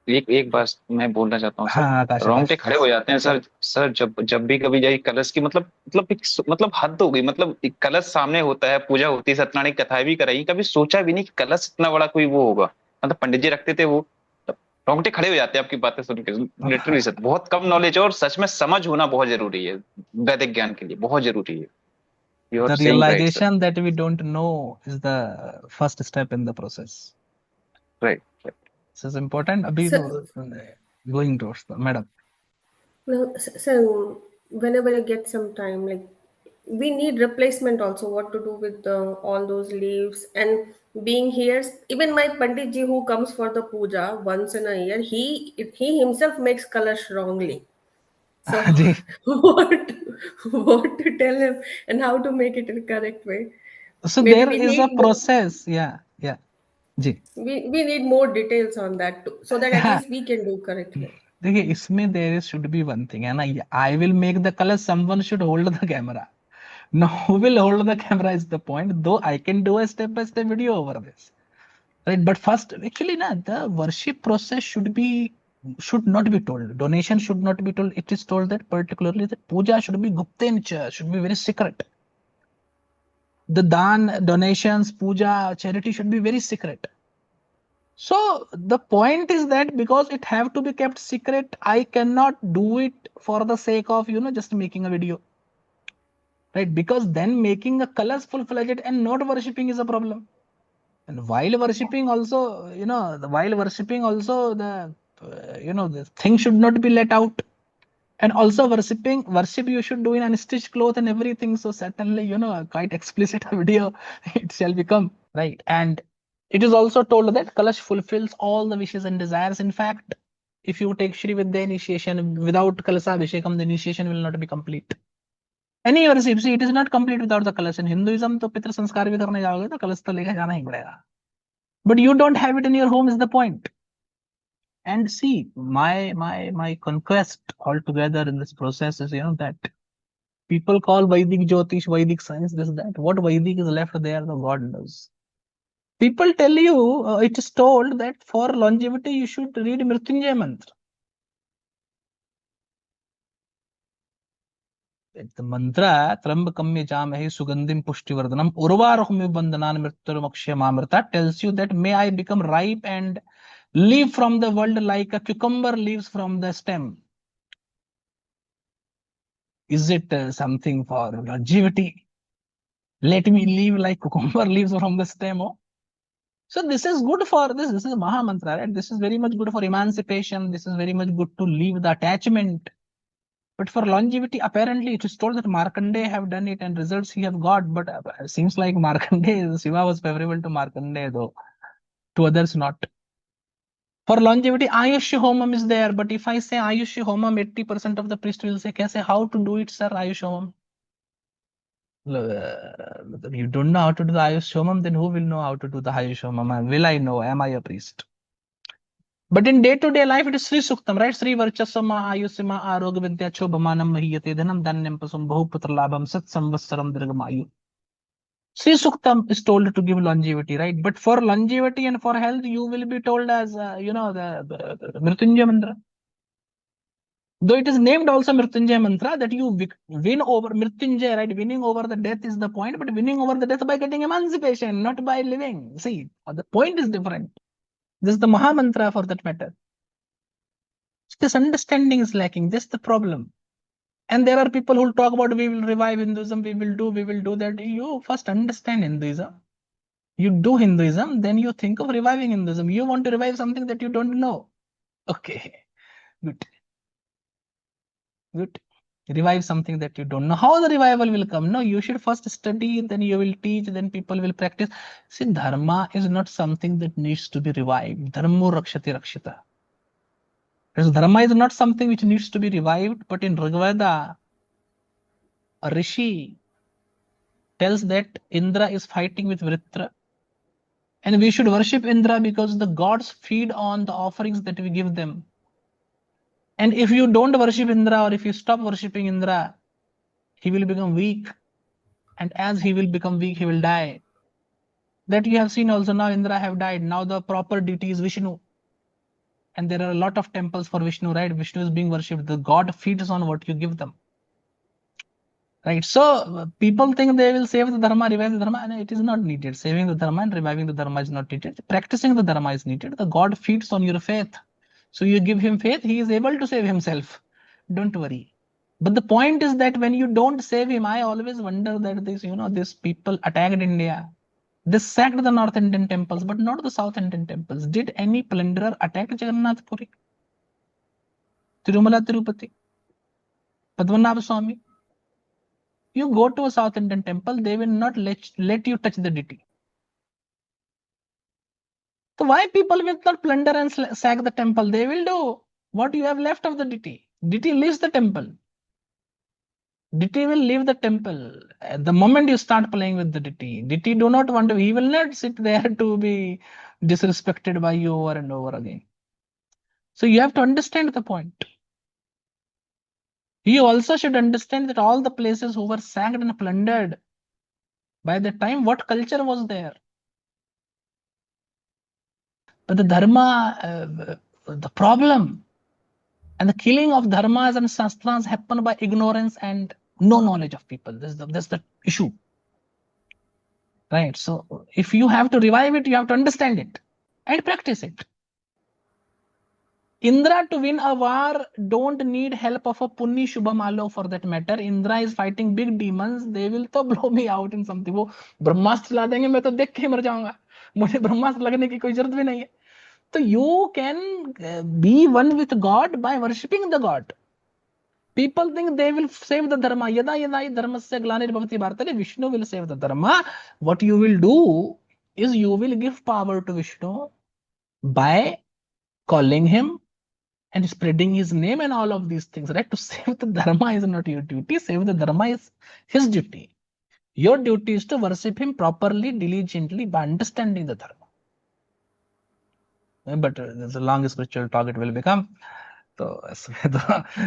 एक एक बात मैं बोलना चाहता हूँ सर। हाँ आकाश रोंगटे आकाश। खड़े हो जाते हैं सर। सर जब जब भी कभी जाए कलश की मतलब हद हो गई। मतलब एक कलश सामने होता है, पूजा होती है, सत्यनारायण की कथाएं भी कराई, कभी सोचा भी नहीं कि कलश इतना बड़ा कोई वो होगा। मतलब पंडित जी रखते थे वो। तब रोंगटे खड़े हो जाते हैं आपकी बातें सुन के। लिटरली सर, बहुत कम नॉलेज है और सच में समझ होना बहुत जरूरी है। वैदिक ज्ञान के लिए बहुत जरूरी है। You are The saying right sir. realization that we don't know is the first step in the process. Right. This is important. Abhi So, going towards the madam. no, so whenever I get some time, like we need replacement also. What to do with all those leaves and being here? Even my Pandit ji who comes for the puja once in a year, he himself makes kalash wrongly. So जी. what to tell him and how to make it in correct way? So Maybe there we is a need more. process. Yeah, yeah. जी. We need more details on that too, so that at least we can do correctly. देखिए इसमें there should be one thing है ना. I will make the color. Someone should hold the camera. No, who will hold the camera is the point. Though I can do a step-by-step video over this. Right, but first, actually, na, the worship process should not be told. Donation should not be told. It is told that particularly that puja should be gupta nature, should be very secret. The dan, donations, puja, charity should be very secret. So the point is that because it have to be kept secret, I cannot do it for the sake of just making a video. Right? Because then making a colors full-fledged and not worshipping is a problem. And while worshipping also, while worshipping also the thing should not be let out. And also worship you should do in unstitched cloth and everything. So certainly, quite explicit video it shall become, right? And it is also told that Kalash fulfills all the wishes and desires. In fact, if you take Shri with the initiation, without Kalasa Abhishekam, the initiation will not be complete. Any worship, see, it is not complete without the Kalash. In Hinduism, तो पितृ संस्कार भी करने जाओगे तो कलश तो लेके जाना ही पड़ेगा. But you don't have it in your home is the point. And see, my conquest altogether in this process is that people call Vedic Jyotish, Vedic science, this that. What Vedic is left there, the God knows. People tell you, it is told that for longevity you should read Mrityunjay mantra. The mantra Trambakam Yajamahe Sugandhim Pushtivardhanam Urvaruhmi Bandhanan Mrityurmakshya tells you that may I become ripe and leave from the world like a cucumber leaves from the stem. Is it something for longevity? Let me leave like cucumber leaves from the stem. Oh? So this is good for this. This is Maha Mantra, right? This is very much good for emancipation. This is very much good to leave the attachment. But for longevity, apparently it is told that Markandeya have done it and results he have got. But it seems like Markandeya, Shiva was favorable to Markandeya though. To others not. For longevity, Ayush Homam is there. But if I say Ayush Homam, 80% of the priest will say, Kaise, how to do it, sir, Ayush Homam? You don't know how to do the Ayush Homam, then who will know how to do the Ayush Homam? Will I know? Am I a priest? But in day-to-day life, it is Sri Suktam, right? Sri Varchasama Ayusima Arog Vidya Chobhamanam Mahiyate Dhanam Dhanyam Pasum Bahuputra Labham Sat Samvatsaram Dirgamayu. Sri Suktam is told to give longevity, right? But for longevity and for health, you will be told as, the Mrityunjay mantra. Though it is named also Mrityunjay mantra, that you win over Mrityunjay, right? Winning over the death is the point, but winning over the death by getting emancipation, not by living. See, the point is different. This is the Maha mantra for that matter. This understanding is lacking. This is the problem. And there are people who talk about we will revive Hinduism, we will do that. You first understand Hinduism. You do Hinduism, then you think of reviving Hinduism. You want to revive something that you don't know. Okay, good, good. Revive something that you don't know. How the revival will come? No, you should first study, then you will teach, then people will practice. See, dharma is not something that needs to be revived. Dharmo rakshati rakshita. Because dharma is not something which needs to be revived, but in Rigveda, a rishi tells that Indra is fighting with Vritra. And we should worship Indra because the gods feed on the offerings that we give them. And if you don't worship Indra or if you stop worshipping Indra, he will become weak. And as he will become weak, he will die. That you have seen also now Indra have died. Now the proper deity is Vishnu. and there are a lot of temples for Vishnu, right? Vishnu is being worshipped. The god feeds on what you give them, right? So people think they will save the dharma, revive the dharma, and it is not needed. Saving the dharma and reviving the dharma is not needed. Practicing the dharma is needed. The god feeds on your faith. So you give him faith, he is able to save himself. Don't worry. But the point is that when you don't save him, I always wonder that these people attacked India. They sacked the North Indian temples, but not the South Indian temples. Did any plunderer attack Jagannath Puri, Tirumala Tirupati, Padmanabha Swami? You go to a South Indian temple, they will not let you touch the deity. So why people will not plunder and sack the temple? They will do what you have left of the deity. Deity leaves the temple. Deity will leave the temple. At the moment you start playing with the deity, deity do not want to, he will not sit there to be disrespected by you over and over again. So you have to understand the point. You also should understand that all the places who were sacked and plundered, by the time what culture was there? But the dharma, the problem and the killing of dharmas and shastras happen by ignorance and no knowledge of people. That's the issue. Right. So if you have to revive it, you have to understand it and practice it. Indra to win a war don't need help of a punni Shubham Alock for that matter. Indra is fighting big demons. They will तो blow me out in something. वो ब्रह्मास्त्र ला देंगे, मैं तो देख के मर जाऊंगा. मुझे ब्रह्मास्त्र लगने की कोई जरूरत भी नहीं है. So you can be one with God by worshipping the God. People think they will save the dharma. Yada yada dharmasya glanirvavati bhartale. Vishnu will save the dharma. What you will do is you will give power to Vishnu by calling him and spreading his name and all of these things, right? To save the dharma is not your duty. Save the dharma is his duty. Your duty is to worship him properly, diligently by understanding the dharma. But there's a long spiritual talk it will become. So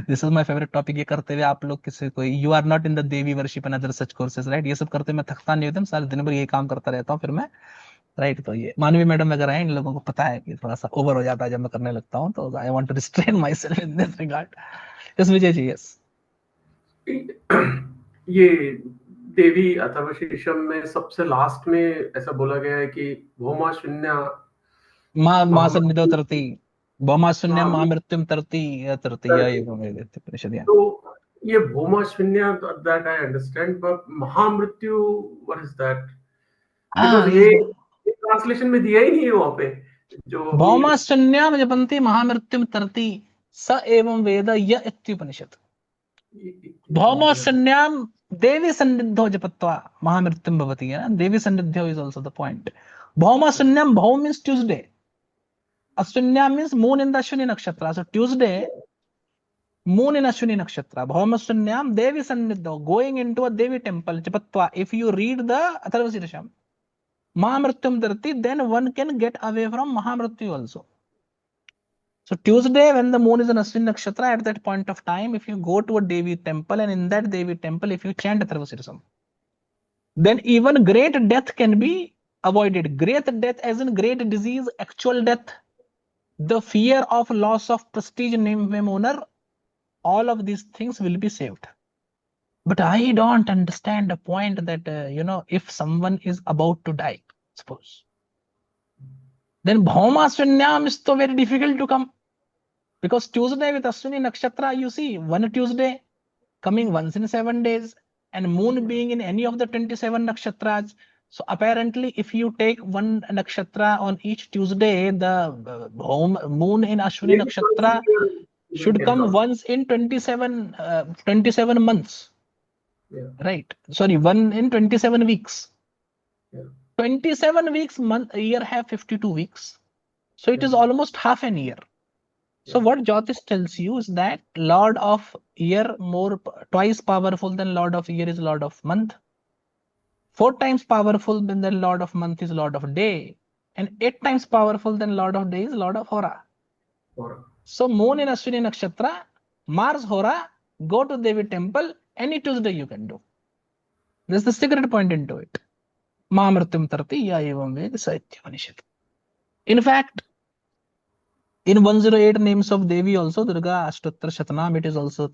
this is my favorite topic. ये करते हुए आप लोग किसी कोई you are not in the Devi worship and other such courses, right? ये सब करते मैं थकता नहीं होता, सारे दिन भर ये काम करता रहता हूँ फिर मैं, राइट? तो ये मानवी मैडम वगैरह हैं, इन लोगों को पता है कि थोड़ा सा ओवर हो जाता है जब मैं करने लगता हूँ, तो I want to restrain myself in this regard. Yes Vijay ji. Yes, ये देवी अथर्वशीर्षम में सबसे लास्ट में ऐसा बोला गया है कि भौमा शून्य मां सन्निधो तरति, भौमा शून्य मां मृत्युम तरति या ये परिषद. तो ये भौमा शून्य, दैट आई अंडरस्टैंड, बट महामृत्यु व्हाट इज दैट? बिकॉज़ ये ट्रांसलेशन में दिया ही नहीं है वहां पे. जो भौमा शून्यम जपन्ति महामृत्युम तरति स एवं वेद य इत्युपनिषद. भौमा शून्यम देवी सन्निधो जपत्वा महामृत्युम भवति. देवी सन्निधो is also the point. Bhauma Sunyam, Bhaum means Tuesday. Ashwinya means moon in the Ashwini Nakshatra. So Tuesday, moon in Ashwini Nakshatra. Bhauma Sunyam, Devi Sannidho, going into a Devi temple, Japatva. If you read the Atharvasirasham, Mahamrityum Dharti, then one can get away from Mahamrityu also. So Tuesday, when the moon is in Ashwini Nakshatra, at that point of time, if you go to a Devi temple, and in that Devi temple, if you chant Atharvasirasham, then even great death can be avoided. Great death as in great disease, actual death, the fear of loss of prestige, name, fame, honor, all of these things will be saved. But I don't understand the point that, if someone is about to die, suppose, then Bhauma Sunyam is so very difficult to come. Because Tuesday with Ashwini Nakshatra, you see, one Tuesday coming once in 7 days, and moon being in any of the 27 nakshatras. So apparently, if you take one nakshatra on each Tuesday, the moon in Ashwini Nakshatra should come once in 27 months. Yeah. Right? Sorry, one in 27 weeks. Yeah. 27 weeks, a year have 52 weeks. So it is almost half an year. So what Jyotish tells you is that Lord of Year twice powerful than Lord of Year is Lord of Month. 4 times powerful than the Lord of Month is Lord of Day, and 8 times powerful than Lord of Day is Lord of Hora. So moon in Ashwini Nakshatra, Mars Hora, go to Devi temple, any Tuesday you can do. This is the secret point into it. Mahamrityum Tarti ya evam ved saitya vanishit. In fact, In 108 names of Devi also, Durga Ashtotra Shatanam, it is also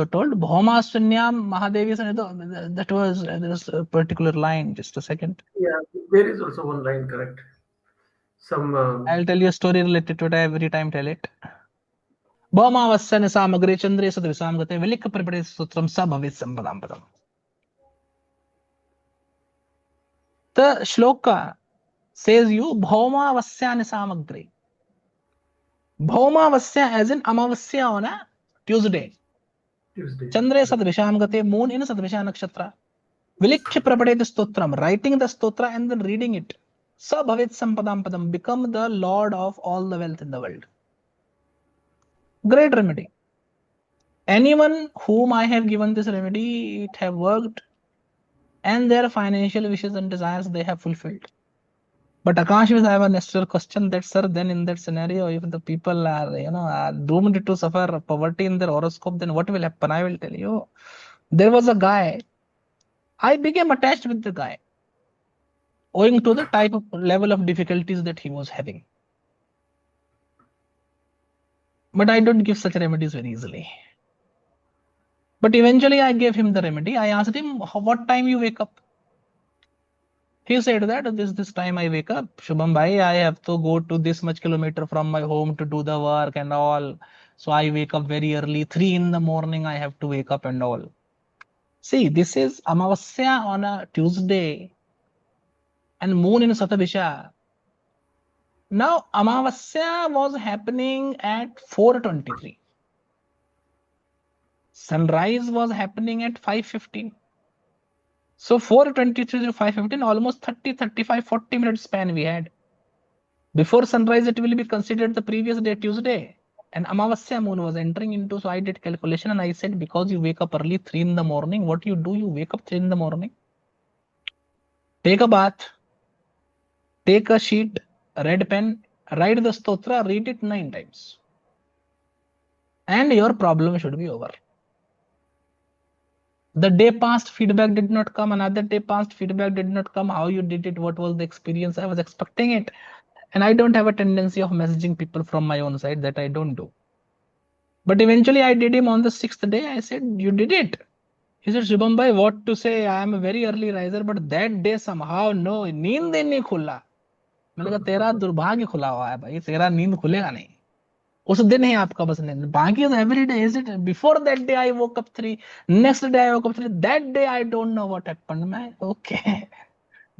told Bhaumaswanyam Mahadevi Sanito. That was there's a particular line. Just a second. Yeah, there is also one line, correct. Some I'll tell you a story related to it. I every time tell it. Bhaumasya Nisamagre Chandre Sadvisam Gate Velika Prepare Sutram Sabhavit Sampadam Padam. The shloka says you Bhaumasya Nisamagre. Bhaumasya as in Amavasya on a Tuesday. Chandre Sadvisham Gate, moon in Sadvisha Nakshatra. Vilikshya Prabhade Stotram, writing the stotra and then reading it. Sabhavit Sampadam Padam, become the lord of all the wealth in the world. Great remedy. Anyone whom I have given this remedy, it have worked, and their financial wishes and desires they have fulfilled. But Akash, I have a natural question that, sir, then in that scenario, if the people are doomed to suffer poverty in their horoscope, then what will happen? I will tell you. There was a guy, I became attached with the guy, owing to the type of level of difficulties that he was having. But I don't give such remedies very easily. But eventually I gave him the remedy. I asked him, what time you wake up? He said that this time I wake up. Shubham bhai, I have to go to this much kilometer from my home to do the work and all. So I wake up very early, 3 in the morning I have to wake up and all. See, this is Amavasya on a Tuesday and moon in Satabisha. Now, Amavasya was happening at 4:23. Sunrise was happening at 5:15. So 4:23 to 5:15, almost 30, 35, 40 minutes span we had. Before sunrise, it will be considered the previous day, Tuesday. And Amavasya moon was entering into, so I did calculation and I said, because you wake up early, 3 in the morning, what you do, you wake up 3 in the morning, take a bath, take a sheet, a red pen, write the stotra, read it 9 times. And your problem should be over. The day passed, feedback did not come. Another day passed, feedback did not come. How you did it? What was the experience? I was expecting it. And I don't have a tendency of messaging people from my own side, that I don't do. But eventually I did him on the 6th day. I said, you did it. He said, Shubham bhai, what to say? I am a very early riser, but that day somehow, no, नींद ही नहीं खुला. मैंने कहा तेरा दुर्भाग्य खुला हुआ है भाई, तेरा नींद खुलेगा नहीं. उस दिन ही आपका बस नींद. बाकी every day, is it before that day I woke up 3, next day I woke up 3, that day I don't know what happened. Man, okay,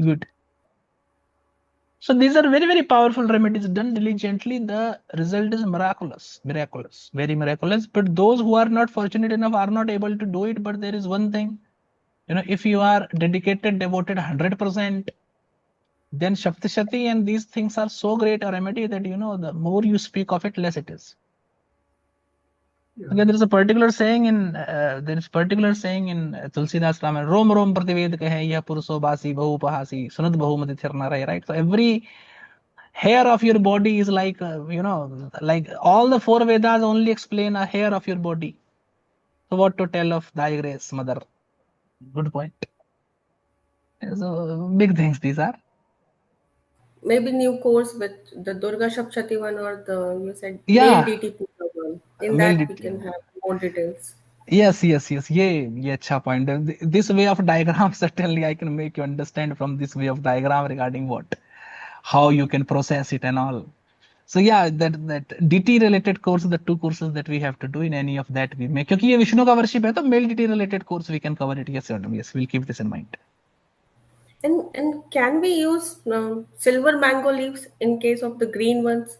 good. So these are very, very powerful remedies done diligently. The result is miraculous, very miraculous. But those who are not fortunate enough are not able to do it. But there is one thing, if you are dedicated, devoted 100%, then Shakti and these things are so great a remedy that, the more you speak of it, less it is. Yeah. Okay, there is a particular saying in Tulsidas Ramayana, Rom Rom Pratived Kahe Ya Puruso Basi Bahu Pahasi Sunat Bahumati Thirnarai, right? So every hair of your body is like, like all the 4 Vedas only explain a hair of your body. So what to tell of thy grace, mother? Good point. So big things these are. Maybe new course with the Durga Shapshati one or the, you said, male Yeah, DT Puja one. In male that we DT. can have more details. Yes. Yeah, acha point. This way of diagram, certainly I can make you understand from this way of diagram regarding how you can process it and all. So yeah, that DT related course, the 2 courses that we have to do, in any of that we make. क्योंकि ये विष्णु का worship है, तो male DT related course we can cover it. Yes, we'll keep this in mind. And can we use silver mango leaves in case of the green ones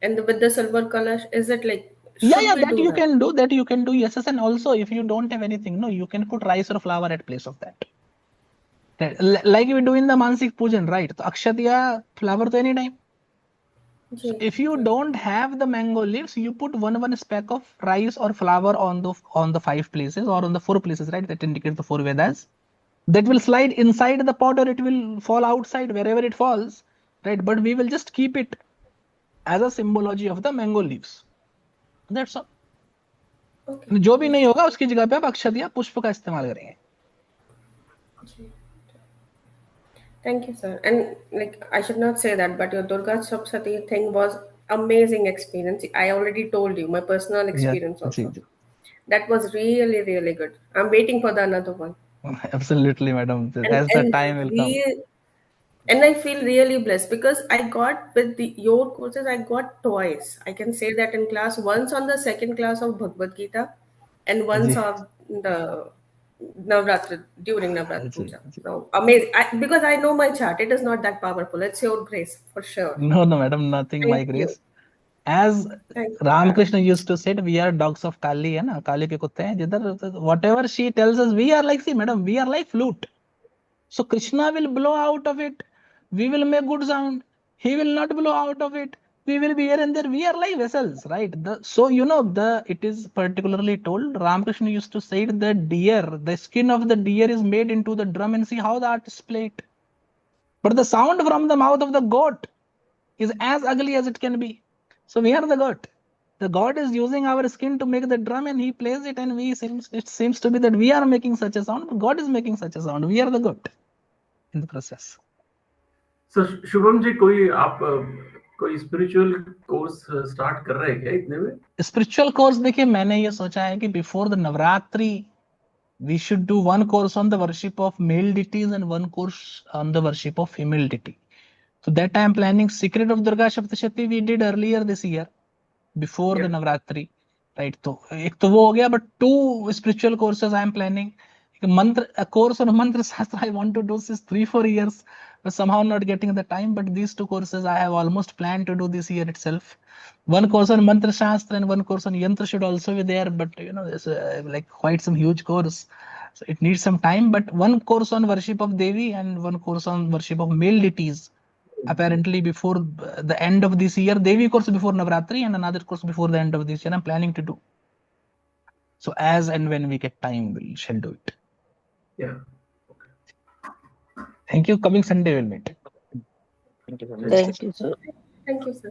and with the silver kalash? Is it like, should Yeah, we that do you that? can do. Yes, and also if you don't have anything, no, you can put rice or flour at place of that. Like we do in the Mansik Pujan, right? So Akshatiya flower to any time. So Ji. if you don't have the mango leaves, you put one speck of rice or flour on the 5 places or on the 4 places, right? That indicates the 4 Vedas. That will slide inside the pot or it will fall outside wherever it falls, right? But we will just keep it as a symbology of the mango leaves. That's all. Okay. जो भी नहीं होगा उसकी जगह पे आप अक्षत या पुष्प का इस्तेमाल करेंगे. Ji. Thank you, sir. And like, I should not say that, but your Durga Shapshati thing was amazing experience. I already told you my personal Yeah, experience ji, also. Ji. That was really, really good. I'm waiting for the another one. Absolutely, madam. And As the and time will come. we and I feel really blessed because I got with your courses, I got twice. I can say that in class, once on the second class of Bhagavad Gita, and once ji, of the Navratri during Navratri ji, Puja. Ji. So amazing. Because I know my chart, it is not that powerful. It's your grace for sure. No, no, madam, nothing by Thank you. grace. As Thank you, ma'am. Ramakrishna used to say, we are dogs of Kali, है ना? काली के कुत्ते हैं. जिधर whatever she tells us, we are like, see, madam, we are like flute. So Krishna will blow out of it. We will make good sound. He will not blow out of it. We will be here and there. We are like vessels, right? So it is particularly told. Ramakrishna used to say the deer, the skin of the deer is made into the drum, and see how the artists play it. But the sound from the mouth of the goat is as ugly as it can be. So we are the goat. The god is using our skin to make the drum, and he plays it, and it seems to be that we are making such a sound, but God is making such a sound. We are the goat in the process. So Shubham ji कोई spiritual course start कर रहे हैं क्या इतने में? Spiritual course देखिए, मैंने ये सोचा है कि before the Navratri we should do one course on the worship of male deities and one course on the worship of female deity. So that I am planning. Secret of Durga Saptashati we did earlier this year before the Navratri, right? तो एक तो वो हो गया, but 2 spiritual courses I am planning. A course on mantra shastra I want to do since 3-4 years, but somehow not getting the time. But these 2 courses I have almost planned to do this year itself. One course on mantra shastra and one course on yantra should also be there, but there's like quite some huge course, so it needs some time. But one course on worship of Devi and one course on worship of male deities apparently before the end of this year. Devi course before Navratri and another course before the end of this year I'm planning to do. So as and when we get time, we shall do it. Yeah. Thank you. Coming Sunday we'll meet. Thank you so Thank much. you, sir. Thank you, sir.